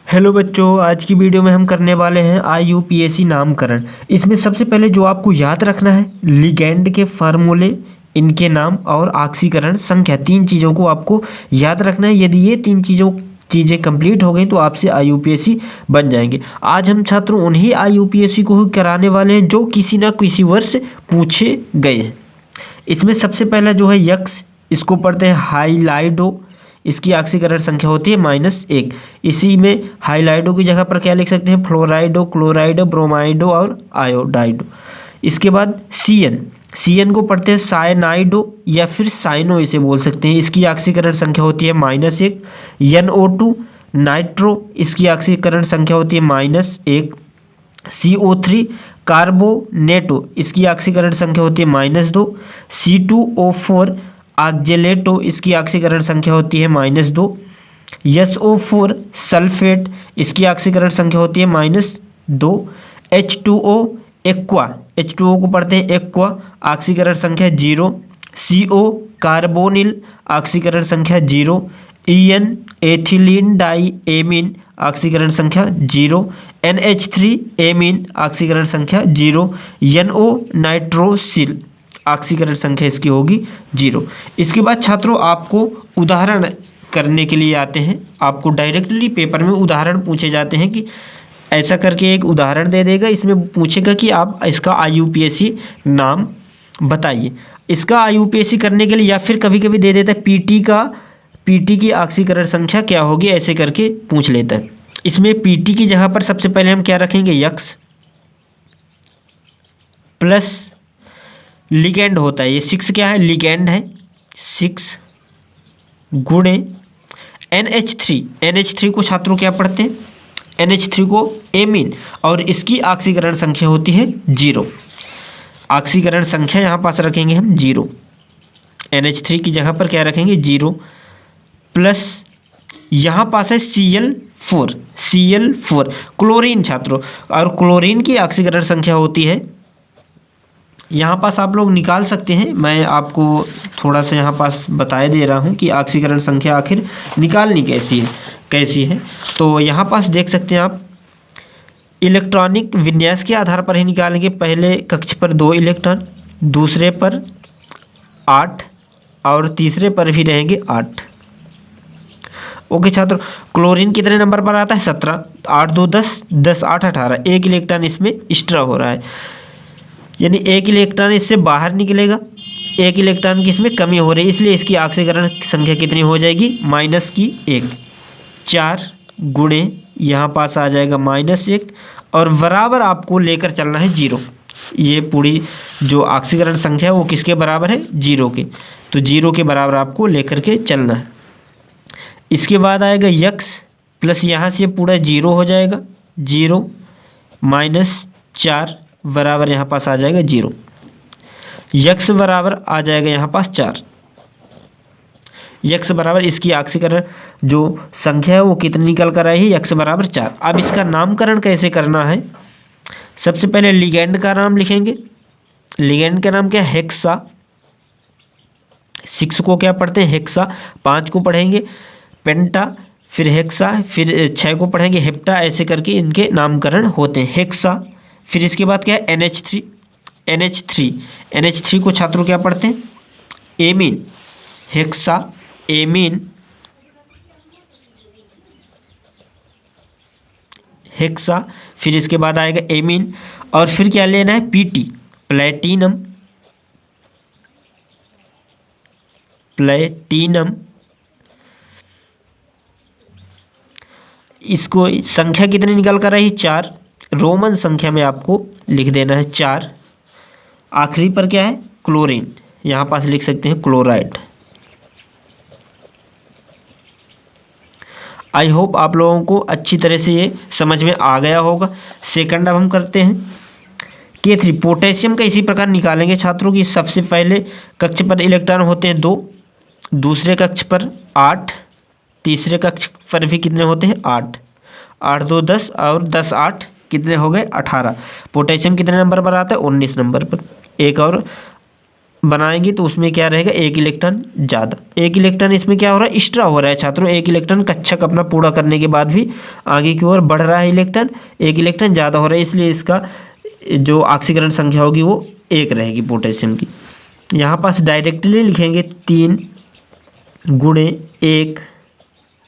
Hello बच्चों, आज की वीडियो में हम करने वाले हैं IUPAC नामकरण। इसमें सबसे पहले जो आपको याद रखना है, लिगैंड के फार्मूले, इनके नाम और ऑक्सीकरण संख्या, तीन चीज़ों को आपको याद रखना है। यदि ये तीन चीज़ें कंप्लीट हो गई तो आपसे IUPAC बन जाएंगे। आज हम छात्रों उन्हीं IUPAC को कराने वाले हैं जो किसी न किसी वर्ष पूछे गए हैं। इसमें सबसे पहला जो है यक्स, इसको पढ़ते हैं हाइलाइडो। इसकी ऑक्सीकरण संख्या होती है -1। इसी में हाइलाइडो की जगह पर क्या लिख सकते हैं, फ्लोराइडो, क्लोराइडो, ब्रोमाइडो और आयोडाइडो। इसके बाद सीएन को पढ़ते हैं साइनाइडो या फिर साइनो इसे बोल सकते हैं। इसकी ऑक्सीकरण संख्या होती है -1। NO2 नाइट्रो, इसकी ऑक्सीकरण संख्या होती है -1। CO3 कार्बोनेटो, इसकी ऑक्सीकरण संख्या होती है -2। C2O4 ऑक्जेलेटो, इसकी ऑक्सीकरण संख्या होती है -2। SO4 सल्फेट, इसकी ऑक्सीकरण संख्या होती है -2। H2O एक्वा, H2O को पढ़ते हैं एक्वा, ऑक्सीकरण संख्या 0। CO कार्बोनिल, ऑक्सीकरण संख्या 0। EN एथिलीन डाई एमीन, ऑक्सीकरण संख्या 0। NH3 एमीन, ऑक्सीकरण संख्या 0। NO नाइट्रोसिल, ऑक्सीकरण संख्या इसकी होगी 0। इसके बाद छात्रों आपको उदाहरण करने के लिए आते हैं। आपको डायरेक्टली पेपर में उदाहरण पूछे जाते हैं कि ऐसा करके एक उदाहरण दे देगा, इसमें पूछेगा कि आप इसका IUPAC नाम बताइए। इसका IUPAC करने के लिए या फिर कभी कभी दे देता है पीटी की ऑक्सीकरण संख्या क्या होगी, ऐसे करके पूछ लेता है। इसमें पीटी की जगह पर सबसे पहले हम क्या रखेंगे, यक्स प्लस लिगैंड होता है, ये 6 क्या है, लिगैंड है, 6 गुणे NH3 को छात्रों क्या पढ़ते हैं, NH3 को एमीन, और इसकी ऑक्सीकरण संख्या होती है 0। ऑक्सीकरण संख्या यहाँ पास रखेंगे हम 0, NH3 की जगह पर क्या रखेंगे 0, प्लस यहाँ पास है Cl4 क्लोरीन छात्रों, और क्लोरीन की ऑक्सीकरण संख्या होती है, यहाँ पास आप लोग निकाल सकते हैं, मैं आपको थोड़ा सा यहाँ पास बताए दे रहा हूँ कि ऑक्सीकरण संख्या आखिर निकालनी कैसी है। तो यहाँ पास देख सकते हैं आप, इलेक्ट्रॉनिक विन्यास के आधार पर ही निकालेंगे। पहले कक्ष पर 2 इलेक्ट्रॉन, दूसरे पर 8 और तीसरे पर भी रहेंगे 8। ओके छात्रों, क्लोरीन कितने नंबर पर आता है, 17। 8 2 10, 10 8 18, एक इलेक्ट्रॉन इसमें एक्स्ट्रा हो रहा है, यानी एक इलेक्ट्रॉन इससे बाहर निकलेगा, एक इलेक्ट्रॉन की इसमें कमी हो रही है, इसलिए इसकी ऑक्सीकरण संख्या कितनी हो जाएगी, -1। 4 गुणे यहाँ पास आ जाएगा -1, और बराबर आपको लेकर चलना है 0। ये पूरी जो ऑक्सीकरण संख्या है वो किसके बराबर है, 0 के, तो 0 के बराबर आपको लेकर के चलना है। इसके बाद आएगा यक्स प्लस यहाँ से पूरा 0 हो जाएगा, 0 -4 बराबर यहाँ पास आ जाएगा 0। यक्स बराबर आ जाएगा यहाँ पास 4। यक्स बराबर इसकी ऑक्सीकरण जो संख्या है वो कितनी निकल कर आई है, यक्स बराबर 4। अब इसका नामकरण कैसे करना है, सबसे पहले लिगैंड का नाम लिखेंगे। लिगैंड का नाम क्या है, हेक्सा। 6 को क्या पढ़ते हैं, हेक्सा। 5 को पढ़ेंगे पेंटा, फिर हेक्सा, फिर 6 को पढ़ेंगे हेप्टा, ऐसे करके इनके नामकरण होते हैं, हेक्सा। फिर इसके बाद क्या है, NH3 को छात्रों क्या पढ़ते हैं, एमीन, हेक्सा एमीन, हेक्सा। फिर इसके बाद आएगा एमीन, और फिर क्या लेना है, पीटी, प्लेटिनम। इसको संख्या कितनी निकल कर रही, 4। रोमन संख्या में आपको लिख देना है 4। आखिरी पर क्या है, क्लोरीन, यहाँ पास लिख सकते हैं क्लोराइड। आई होप आप लोगों को अच्छी तरह से ये समझ में आ गया होगा। सेकंड अब हम करते हैं K3। पोटेशियम का इसी प्रकार निकालेंगे छात्रों की। सबसे पहले कक्ष पर इलेक्ट्रॉन होते हैं 2, दूसरे कक्ष पर 8, तीसरे कक्ष पर भी कितने होते हैं, 8। 8 2 10, और 10 8 कितने हो गए, 18। पोटेशियम कितने नंबर पर आता है, 19 नंबर पर। एक और बनाएंगे तो उसमें क्या रहेगा, एक इलेक्ट्रॉन ज़्यादा। एक इलेक्ट्रॉन इसमें क्या हो रहा है, एक्स्ट्रा हो रहा है छात्रों। एक इलेक्ट्रॉन कक्षक अपना पूरा करने के बाद भी आगे की ओर बढ़ रहा है इलेक्ट्रॉन, एक इलेक्ट्रॉन ज़्यादा हो रहा है, इसलिए इसका जो ऑक्सीकरण संख्या होगी वो 1 रहेगी पोटेशियम की। यहाँ पास डायरेक्टली लिखेंगे 3 गुणे 1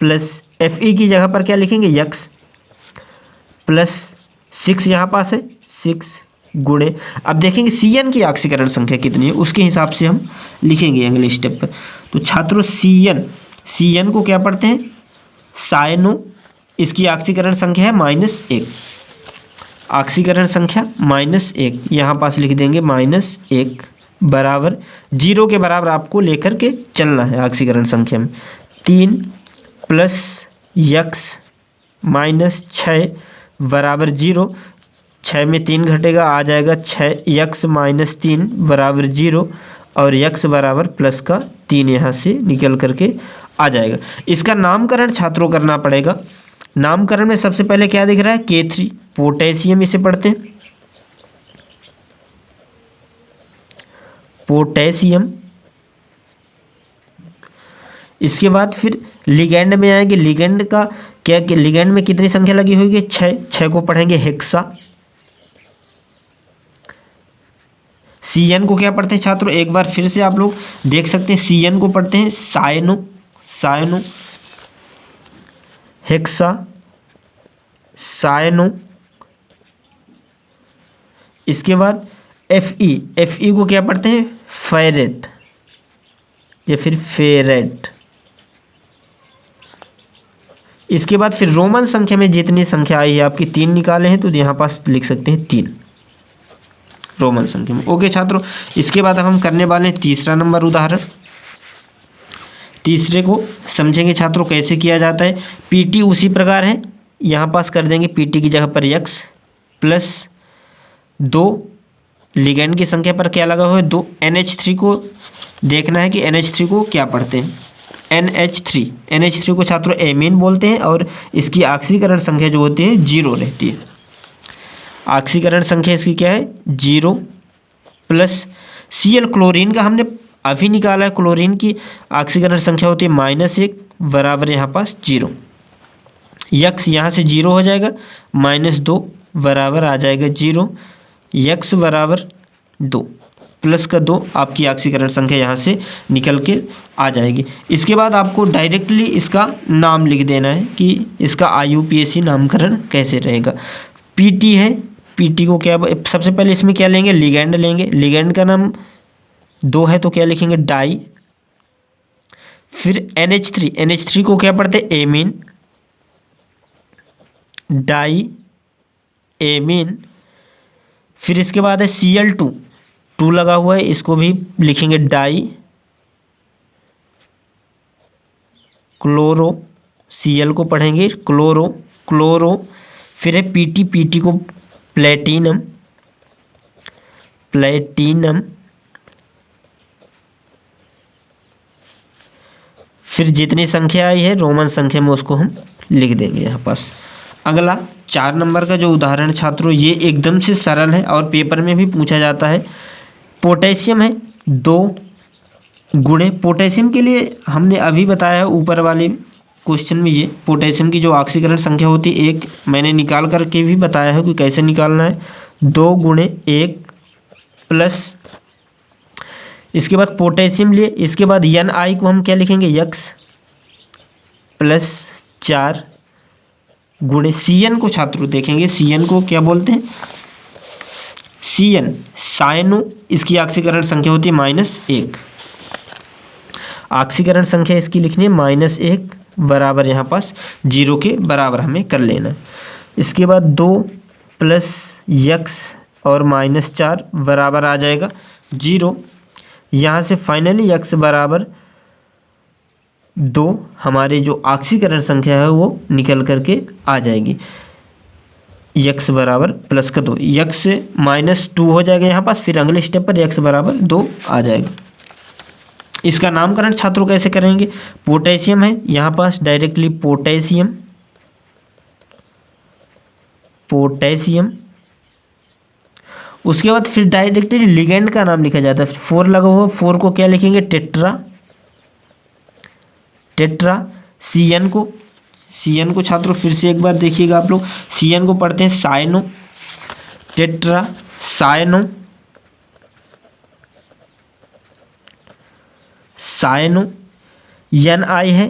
प्लस Fe की जगह पर क्या लिखेंगे, यक्स प्लस 6 यहाँ पास है 6 गुणे, अब देखेंगे Cn की ऑक्सीकरण संख्या कितनी है, उसके हिसाब से हम लिखेंगे अगले स्टेप पर। तो छात्रों Cn को क्या पढ़ते हैं, साइनो, इसकी ऑक्सीकरण संख्या है -1, ऑक्सीकरण संख्या -1, यहाँ पास लिख देंगे -1 बराबर 0 के बराबर आपको लेकर के चलना है ऑक्सीकरण संख्या में। 3 प्लस यक्स -6 बराबर 0, 6 में 3 घटेगा, आ जाएगा 6 यक्स -3 बराबर 0, और यक्स बराबर प्लस का 3 यहाँ से निकल करके आ जाएगा। इसका नामकरण छात्रों करना पड़ेगा। नामकरण में सबसे पहले क्या दिख रहा है, K3 पोटेशियम, इसे पढ़ते हैं पोटेशियम। इसके बाद फिर लिगेंड में आएंगे, लिगेंड का क्या, लिगेंड में कितनी संख्या लगी हुई है, 6 को पढ़ेंगे हेक्सा। Cn को क्या पढ़ते हैं छात्रों, एक बार फिर से आप लोग देख सकते हैं, Cn को पढ़ते हैं साइनो हेक्सा साइनो। इसके बाद Fe को क्या पढ़ते हैं, फेरेट या फिर फेरेट। इसके बाद फिर रोमन संख्या में जितनी संख्या आई है आपकी 3 निकाले हैं, तो यहाँ पास लिख सकते हैं 3 रोमन संख्या में। ओके छात्रों, इसके बाद अब हम करने वाले हैं तीसरा नंबर उदाहरण। तीसरे को समझेंगे छात्रों कैसे किया जाता है। Pt उसी प्रकार है, यहाँ पास कर देंगे Pt की जगह पर x प्लस 2, लिगेंड की संख्या पर क्या लगा हुआ है 2। NH3 को देखना है कि NH3 को क्या पढ़ते हैं, NH3 को छात्रों एमीन बोलते हैं, और इसकी ऑक्सीकरण संख्या जो होती है 0 रहती है। ऑक्सीकरण संख्या इसकी क्या है 0, प्लस Cl क्लोरीन का हमने अभी निकाला है, क्लोरीन की ऑक्सीकरण संख्या होती है -1 बराबर यहाँ पास 0। यक्स यहाँ से 0 हो जाएगा, -2 बराबर आ जाएगा 0, यक्स बराबर 2 प्लस का 2, आपकी ऑक्सीकरण संख्या यहाँ से निकल के आ जाएगी। इसके बाद आपको डायरेक्टली इसका नाम लिख देना है कि इसका IUPAC नामकरण कैसे रहेगा। Pt है, Pt को क्या, सबसे पहले इसमें क्या लेंगे, लिगेंड लेंगे। लिगेंड का नाम 2 है तो क्या लिखेंगे, डाई। फिर NH3 को क्या पढ़ते हैं, एमीन, डाई एमीन। फिर इसके बाद है Cl2 लगा हुआ है, इसको भी लिखेंगे डाई क्लोरो, Cl को पढ़ेंगे क्लोरो। फिर है Pt को प्लेटिनम। फिर जितनी संख्या आई है रोमन संख्या में उसको हम लिख देंगे यहाँ पास। अगला 4 नंबर का जो उदाहरण छात्रों, ये एकदम से सरल है और पेपर में भी पूछा जाता है। पोटेशियम है 2 गुणे, पोटेशियम के लिए हमने अभी बताया है ऊपर वाले क्वेश्चन में, ये पोटेशियम की जो ऑक्सीकरण संख्या होती है 1, मैंने निकाल करके भी बताया है कि कैसे निकालना है, 2 गुणे 1 प्लस, इसके बाद पोटेशियम लिए, इसके बाद Ni को हम क्या लिखेंगे, यक्स प्लस 4 गुणे Cn को छात्रों देखेंगे, Cn को क्या बोलते हैं, Cn साइनो, इसकी ऑक्सीकरण संख्या होती है -1, ऑक्सीकरण संख्या इसकी लिखनी है -1 बराबर यहाँ पास 0 के बराबर हमें कर लेना है। इसके बाद 2 प्लस यक्स और -4 बराबर आ जाएगा 0। यहाँ से फाइनली यक्स बराबर 2, हमारी जो ऑक्सीकरण संख्या है वो निकल करके आ जाएगी, यक्स बराबर प्लस का 2, यक्स से -2 हो जाएगा यहाँ पास, फिर अगले स्टेप पर यक्स बराबर 2 आ जाएगा। इसका नामकरण छात्रों कैसे करेंगे, पोटेशियम है यहाँ पास डायरेक्टली पोटेशियम, उसके बाद फिर डायरेक्टली लिगेंड का नाम लिखा जाता है। 4 लगा हुआ, 4 को क्या लिखेंगे, टेट्रा। सी एन को छात्रों फिर से एक बार देखिएगा आप लोग, सी एन को पढ़ते हैं साइनो, टेट्रा साइनो, एन आई है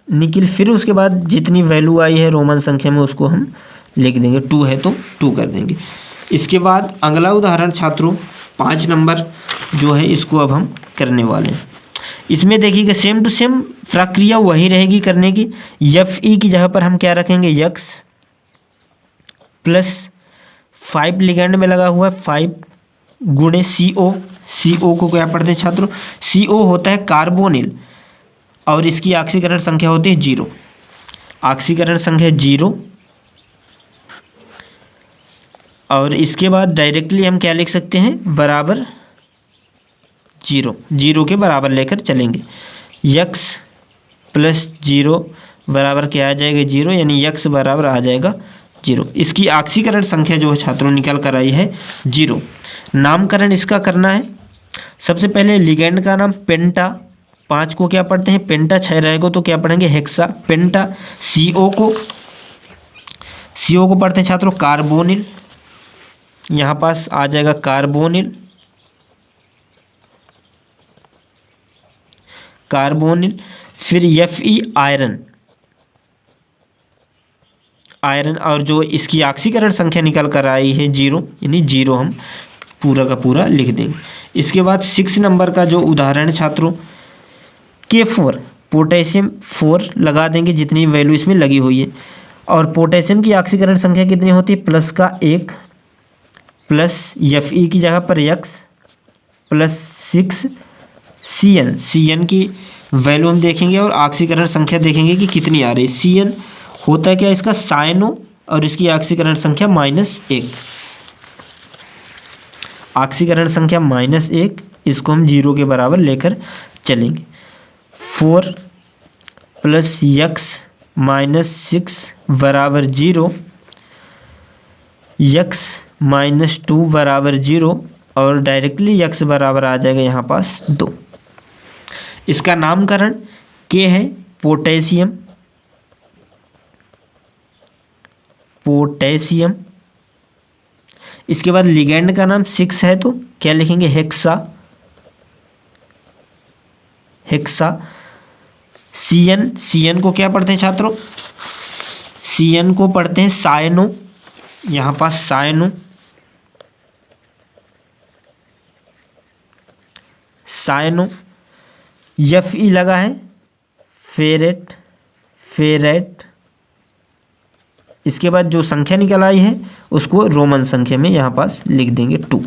निकिल, फिर उसके बाद जितनी वैल्यू आई है रोमन संख्या में उसको हम लिख देंगे। 2 है तो 2 कर देंगे। इसके बाद अगला उदाहरण छात्रों 5 नंबर जो है इसको अब हम करने वाले हैं। इसमें देखिएगा सेम टू सेम प्रक्रिया वही रहेगी करने की। एफ ई की जगह पर हम क्या रखेंगे, यक्स प्लस 5 लिगेंड में लगा हुआ है 5 गुणे सी ओ को क्या पढ़ते हैं छात्रों, सी ओ होता है कार्बोनिल और इसकी ऑक्सीकरण संख्या होती है 0, ऑक्सीकरण संख्या 0। और इसके बाद डायरेक्टली हम क्या लिख सकते हैं, बराबर 0 के बराबर लेकर चलेंगे। यक्स प्लस 0 बराबर क्या आ जाएगा, 0, यानी यक्स बराबर आ जाएगा 0। इसकी ऑक्सीकरण संख्या जो है छात्रों निकल कर आई है 0। नामकरण इसका करना है, सबसे पहले लिगेंड का नाम पेंटा, 5 को क्या पढ़ते हैं पेंटा, 6 रहेगा तो क्या पढ़ेंगे हेक्सा पेंटा। सीओ को पढ़ते हैं छात्रों कार्बोनिल, यहाँ पास आ जाएगा कार्बोनिल, फिर एफ ई आयरन, और जो इसकी ऑक्सीकरण संख्या निकल कर आई है 0, यानी 0 हम पूरा का पूरा लिख देंगे। इसके बाद 6 नंबर का जो उदाहरण है छात्रों K4, पोटेशियम 4 लगा देंगे जितनी वैल्यू इसमें लगी हुई है। और पोटेशियम की ऑक्सीकरण संख्या कितनी होती है, प्लस का 1, प्लस एफ ई की जगह पर यक्स प्लस 6 सी एन की वैल्यू हम देखेंगे और ऑक्सीकरण संख्या देखेंगे कि कितनी आ रही है। सी एन होता है क्या इसका साइनो और इसकी ऑक्सीकरण संख्या -1, ऑक्सीकरण संख्या -1, इसको हम 0 के बराबर लेकर चलेंगे। 4 प्लस यक्स -6 बराबर 0, यक्स -2 बराबर 0 और डायरेक्टली यक्स बराबर आ जाएगा यहाँ पास 2। इसका नामकरण के है पोटेशियम, इसके बाद लिगेंड का नाम 6 है तो क्या लिखेंगे हेक्सा। सी एन को क्या पढ़ते हैं छात्रों, सी एन को पढ़ते हैं साइनो, यहाँ पास साइनो, एफ ई लगा है फेरेट। इसके बाद जो संख्या निकल आई है उसको रोमन संख्या में यहाँ पास लिख देंगे 2।